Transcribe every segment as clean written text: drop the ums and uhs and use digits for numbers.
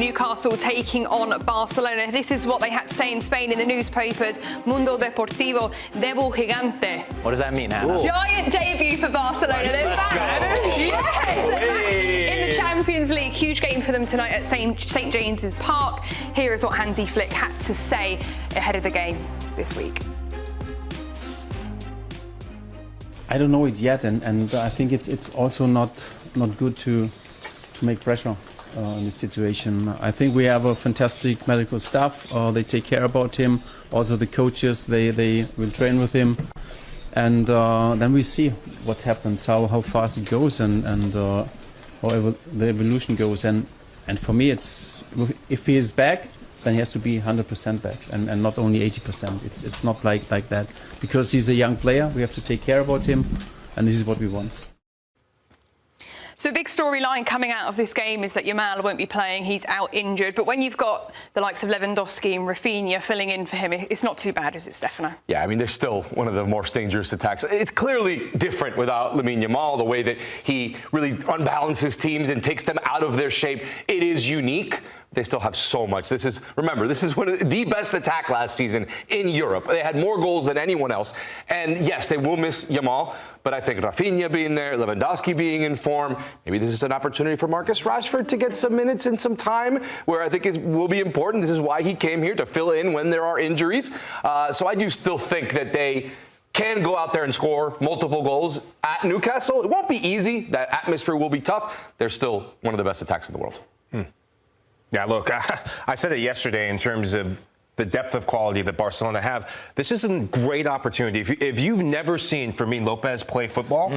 Newcastle taking on Barcelona. This is what they had to say in Spain in the newspapers. Mundo Deportivo, debut gigante. What does that mean, Hannah? Giant debut for Barcelona. They're back. Yes, in the Champions League. Huge game for them tonight at St James's Park. Here is what Hansi Flick had to say ahead of the game this week. I don't know it yet, and I think it's also not good to make pressure in this situation. I think we have a fantastic medical staff. They take care about him. Also the coaches, they will train with him, and then we see what happens, how fast it goes, and how the evolution goes. And for me, it's if he is back, then he has to be 100% back, and not only 80%. It's not like that, because he's a young player. We have to take care about him, and this is what we want. So a big storyline coming out of this game is that Yamal won't be playing. He's out injured. But when you've got the likes of Lewandowski and Raphinha filling in for him, it's not too bad, is it, Stefano? Yeah, I mean, they're still one of the more dangerous attacks. It's clearly different without Lamine Yamal, the way that he really unbalances teams and takes them out of their shape. It is unique. They still have so much. Remember, this is one of the best attack last season in Europe. They had more goals than anyone else. And yes, they will miss Yamal, but I think Raphinha being there, Lewandowski being in form, maybe this is an opportunity for Marcus Rashford to get some minutes and some time, where I think it will be important. This is why he came here, to fill in when there are injuries. So I do still think that they can go out there and score multiple goals at Newcastle. It won't be easy. That atmosphere will be tough. They're still one of the best attacks in the world. Yeah, look, I said it yesterday in terms of the depth of quality that Barcelona have. This is a great opportunity. If you've never seen Fermin Lopez play football,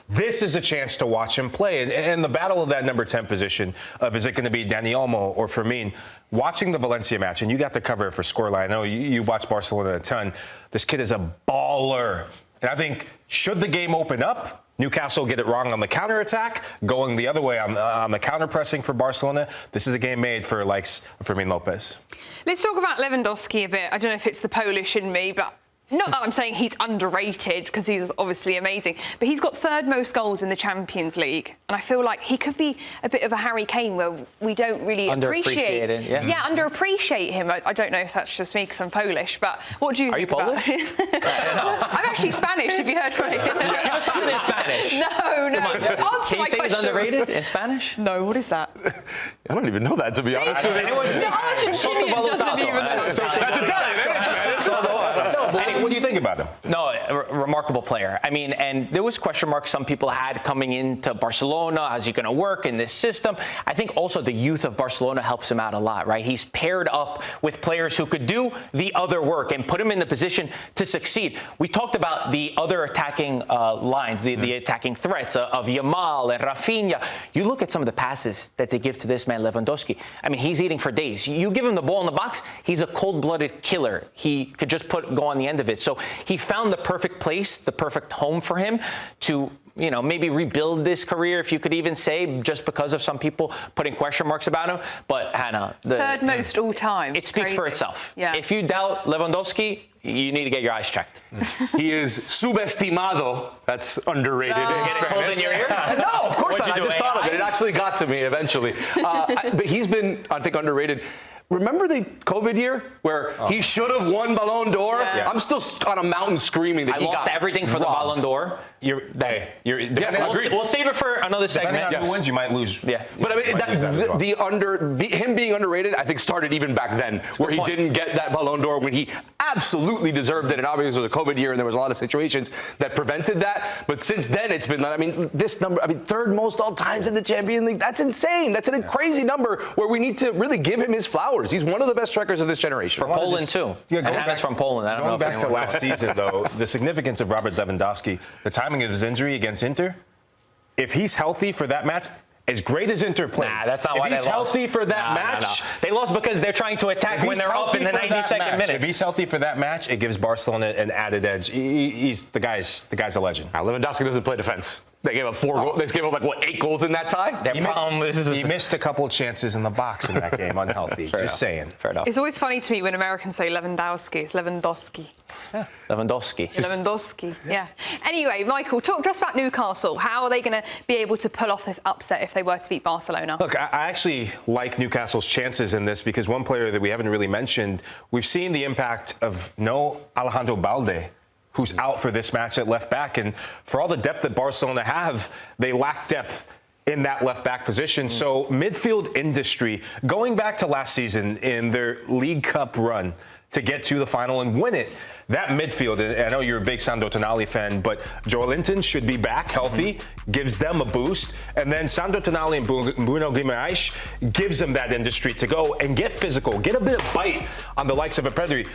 this is a chance to watch him play. And the battle of that number 10 position of, is it going to be Dani Olmo or Fermin? Watching the Valencia match, and you got to cover it for Scoreline. I know you watch Barcelona a ton. This kid is a baller. And I think, should the game open up, Newcastle get it wrong on the counterattack, going the other way on the counter-pressing for Barcelona, this is a game made for likes of Fermin Lopez. Let's talk about Lewandowski a bit. I don't know if it's the Polish in me, but not that I'm saying he's underrated, because he's obviously amazing, but he's got third most goals in the Champions League. And I feel like he could be a bit of a Harry Kane, where we don't really appreciate him. Yeah, underappreciate him. I don't know if that's just me because I'm Polish, but what do you think about him? I'm actually Spanish, if you heard me. Yes. In Spanish? No. Can you say he's underrated in Spanish? No, what is that? I don't even know that, to be honest. The Argentinian doesn't even know. That's Italian, isn't it? What do you think about him? No, remarkable player. I mean, and there was question marks some people had coming into Barcelona. How's he going to work in this system? I think also the youth of Barcelona helps him out a lot, right? He's paired up with players who could do the other work and put him in the position to succeed. We talked about the other attacking lines, the attacking threats of Yamal and Raphinha. You look at some of the passes that they give to this man, Lewandowski. I mean, he's eating for days. You give him the ball in the box, he's a cold-blooded killer. He could just go on the end of it. So he found the perfect place, the perfect home for him to, maybe rebuild this career, if you could even say, just because of some people putting question marks about him. But Hannah, third most all time. It speaks for itself. Yeah. If you doubt Lewandowski, you need to get your eyes checked. He is subestimado. That's underrated. Get it told in your ear? No, of course not. I just thought of it. It actually got to me eventually. But he's been, I think, underrated. Remember the COVID year where he should have won Ballon d'Or? Yeah. I'm still on a mountain screaming that he lost everything for the Ballon d'Or. We'll save it for another segment. Depending on who wins, you might lose. Yeah, but I mean, him being underrated, I think started even back then, where he didn't get that Ballon d'Or when he absolutely deserved it. And obviously it was a COVID year, and there was a lot of situations that prevented that. But since then, it's been, this number, third most all times in the Champions League. That's insane. That's a crazy number where we need to really give him his flowers. He's one of the best strikers of this generation. For Poland, too. Yeah, and Hannah's from Poland. I don't know. Going back to last season, though, the significance of Robert Lewandowski, the timing of his injury against Inter, if he's healthy for that match, as great as Inter played. Nah, that's not why they lost. If he's healthy for that match. No. They lost because they're trying to attack when they're up in the 92nd minute. If he's healthy for that match, it gives Barcelona an added edge. The guy's a legend. Lewandowski doesn't play defense. They gave up 4 goals. They gave up like what, 8 goals in that tie? He missed a couple of chances in the box in that game, unhealthy. Just saying. Fair enough. It's always funny to me when Americans say Lewandowski. It's Lewandowski. Lewandowski. Lewandowski, yeah. Anyway, Michael, talk to us about Newcastle. How are they going to be able to pull off this upset if they were to beat Barcelona? Look, I actually like Newcastle's chances in this because one player that we haven't really mentioned, we've seen the impact of Alejandro Balde, who's out for this match at left back. And for all the depth that Barcelona have, they lack depth in that left back position. So midfield industry, going back to last season in their League Cup run to get to the final and win it, that midfield, and I know you're a big Sandro Tonali fan, but Joelinton should be back healthy, gives them a boost, and then Sandro Tonali and Bruno Guimaraes gives them that industry to go and get physical, get a bit of bite on the likes of a Pedri.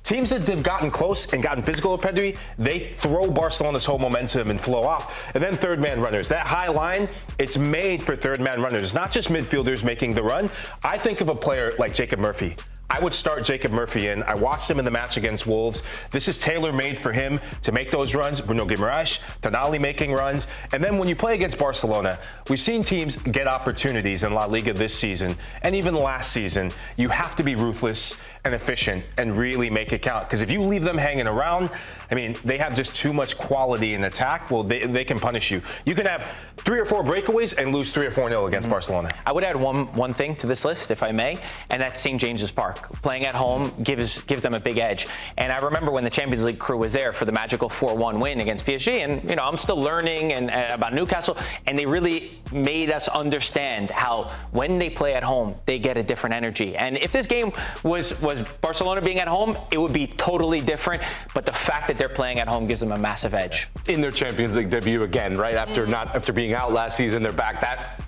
Teams that have gotten close and gotten physical with Pedri, they throw Barcelona's whole momentum and flow off. And then third man runners. That high line, it's made for third man runners. It's not just midfielders making the run. I think of a player like Jacob Murphy. I would start Jacob Murphy in. I watched him in the match against Wolves. This is tailor-made for him to make those runs. Bruno Guimaraes, Tonali making runs. And then when you play against Barcelona, we've seen teams get opportunities in La Liga this season and even last season. You have to be ruthless and efficient and really make it count. Because if you leave them hanging around, I mean, they have just too much quality in attack. Well, they can punish you. You can have 3 or 4 breakaways and lose 3 or 4-0 against Barcelona. I would add one thing to this list, if I may, and that's St. James's Park. Playing at home gives them a big edge. And I remember when the Champions League crew was there for the magical 4-1 win against PSG, and I'm still learning about Newcastle, and they really made us understand how when they play at home, they get a different energy. And if this game was Barcelona being at home, it would be totally different. But the fact that they're playing at home gives them a massive edge. In their Champions League debut again, right? After being out last season, they're back.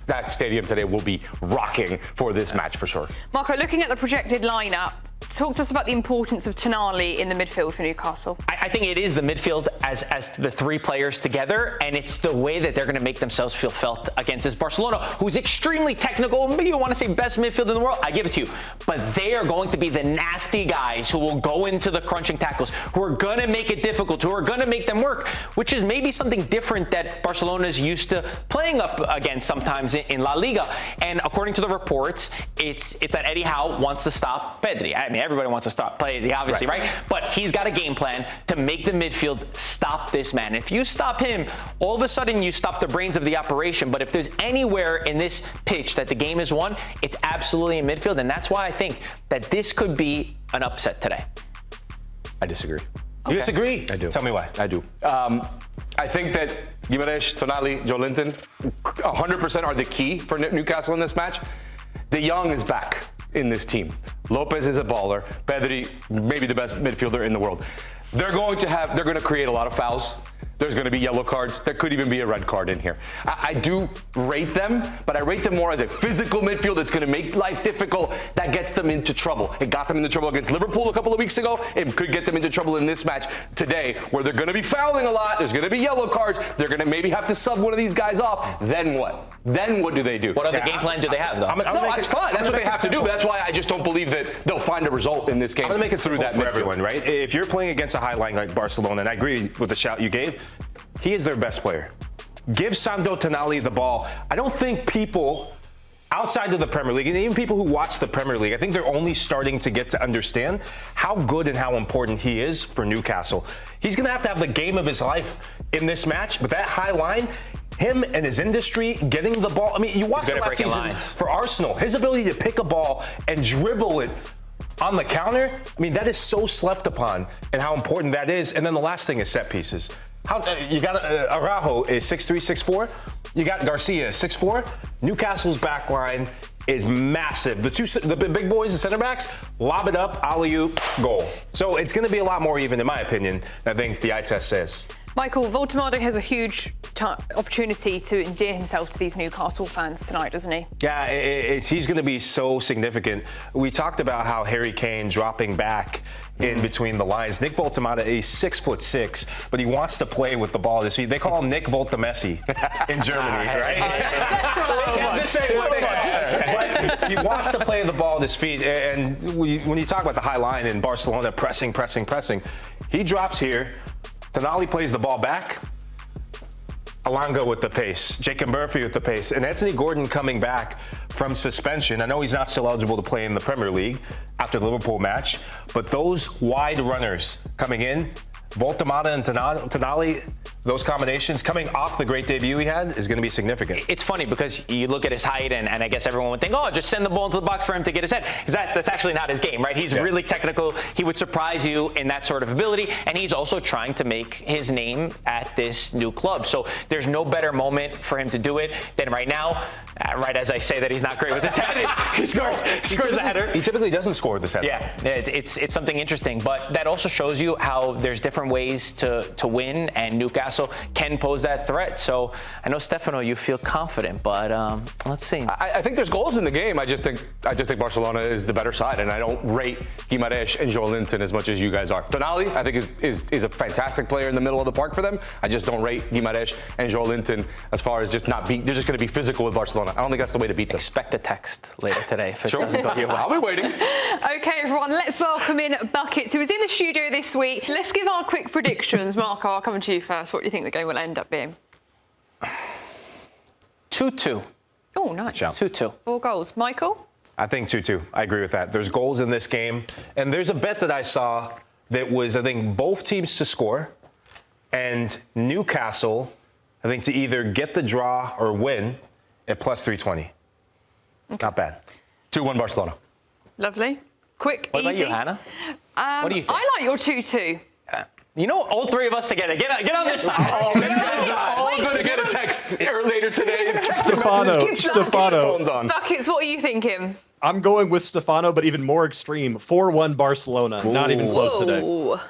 That stadium today will be rocking for this match for sure. Marco, looking at the projected lineup, talk to us about the importance of Tonali in the midfield for Newcastle. I think it is the midfield as the 3 players together, and it's the way that they're going to make themselves feel felt against this Barcelona, who's extremely technical. Maybe you want to say best midfield in the world, I give it to you. But they are going to be the nasty guys who will go into the crunching tackles, who are going to make it difficult, who are going to make them work, which is maybe something different that Barcelona is used to playing up against sometimes in La Liga. And according to the reports, it's that Eddie Howe wants to stop Pedri. I mean, everybody wants to stop Pedri, obviously, right? But he's got a game plan to make the midfield stop this man. If you stop him, all of a sudden you stop the brains of the operation. But if there's anywhere in this pitch that the game is won, it's absolutely in midfield. And that's why I think that this could be an upset today. I disagree. You disagree? I do. Tell me why. I do. I think that Guimaraes, Tonali, Joelinton 100% are the key for Newcastle in this match. De Jong is back in this team. Lopez is a baller. Pedri, maybe the best midfielder in the world. They're going to create a lot of fouls. There's going to be yellow cards. There could even be a red card in here. I do rate them, but I rate them more as a physical midfield that's going to make life difficult. That gets them into trouble. It got them into trouble against Liverpool a couple of weeks ago. It could get them into trouble in this match today, where they're going to be fouling a lot. There's going to be yellow cards. They're going to maybe have to sub one of these guys off. Then what? Then what do they do? What other game plan do they have, though? No, that's fine. That's what they have to do. But that's why I just don't believe that they'll find a result in this game. I'm going to make it through that for midfield. everyone, right? If you're playing against a high line like Barcelona, and I agree with the shout you gave, he is their best player. Give Sandro Tonali the ball. I don't think people outside of the Premier League, and even people who watch the Premier League, I think they're only starting to get to understand how good and how important he is for Newcastle. He's going to have the game of his life in this match, but that high line, him and his industry getting the ball. I mean, you watch the last season for Arsenal, his ability to pick a ball and dribble it on the counter, I mean, that is so slept upon and how important that is. And then the last thing is set pieces. You got Araujo is 6'3", 6'4". You got Garcia 6'4". Newcastle's back line is massive. The big boys, the center backs, lob it up, alley-oop, goal. So it's going to be a lot more even, in my opinion, than I think the eye test says. Michael, Woltemade has a huge opportunity to endear himself to these Newcastle fans tonight, doesn't he? Yeah, he's going to be so significant. We talked about how Harry Kane dropping back in between the lines. Nick Woltemade is 6'6", but he wants to play with the ball at his feet. They call him Nick Woltemessi in Germany, right? But he wants to play the ball at his feet. And when you talk about the high line in Barcelona, pressing, he drops here. Tonali plays the ball back. Alanga with the pace, Jacob Murphy with the pace, and Anthony Gordon coming back from suspension. I know he's not still eligible to play in the Premier League after the Liverpool match, but those wide runners coming in, Woltemade and Tonali, those combinations coming off the great debut he had is going to be significant. It's funny because you look at his height, and I guess everyone would think, oh, just send the ball into the box for him to get his head. Because that's actually not his game, right? He's really technical. He would surprise you in that sort of ability, and he's also trying to make his name at this new club. So there's no better moment for him to do it than right now. Right as I say that he's not great with his head, he scores a header. He typically doesn't score with his head. Yeah, it's something interesting, but that also shows you how there's different ways to win, and Newcastle can pose that threat. So I know, Stefano, you feel confident, but let's see. I think there's goals in the game. I just think Barcelona is the better side, and I don't rate Guimaraes and Joelinton as much as you guys are. Tonali, I think, is a fantastic player in the middle of the park for them. I just don't rate Guimaraes and Joelinton as far as just not beat. They're just going to be physical with Barcelona. I don't think that's the way to beat them. Expect a text later today if it Sure. doesn't go your way. I'll be waiting. Okay, everyone, let's welcome in Buckets, who is in the studio this week. Let's give our quick predictions. Marco, I'll come to you first. What do you think the game will end up being? 2-2. Oh, nice. 2-2. 4 goals. Michael? I think 2-2. I agree with that. There's goals in this game. And there's a bet that I saw that was, I think, both teams to score and Newcastle, I think, to either get the draw or win at plus 320. Okay. Not bad. 2-1 Barcelona. Lovely. Quick, What easy. about you, Hannah? What do you think? I like your 2-2. You know, all three of us together. Get on this side. Get on this side. I'm going to get a text later today. Stefano. Buckets, what are you thinking? I'm going with Stefano, but even more extreme. 4-1 Barcelona. Not even close today. Ooh.